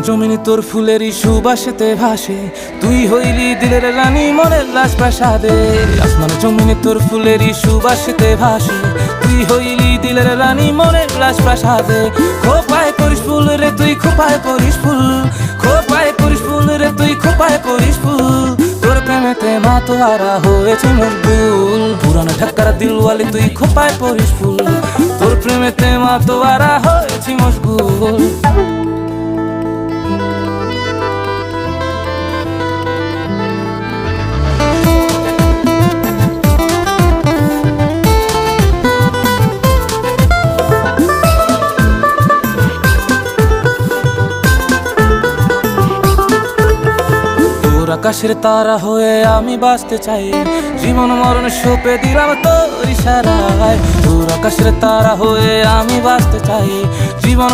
জমিনি তোর ফুলেরই সুবাসেতে ভাসে, তুই হইলি দিলের রানী মনের রাজপ্রাসাদে। আসমান জমিনি তোর ফুলেরই সুবাসেতে ভাসে, তুই হইলি দিলের রানী মনের রাজপ্রাসাদে। খোপায় করিস ফুল রে তুই, খোপায় করিস ফুল, খোপায় করিস ফুল রে তুই, খোপায় করিস ফুল। তোর প্রেমেতে মাতোয়ারা হয়েছে মকবুল, পুরানো ঢাকার দিলওয়ালি তুই খোপায় করিস ফুল। তোর প্রেমেতে মাতোয়ারা হয়েছি মশগুল। আকাশের তারা হয়ে আমি বাঁচতে চাই, জীবন মরণ সঁপে দিলাম তোর ইশারায়। তোর আকাশের তারা হয়ে আমি বাঁচতে চাই, জীবন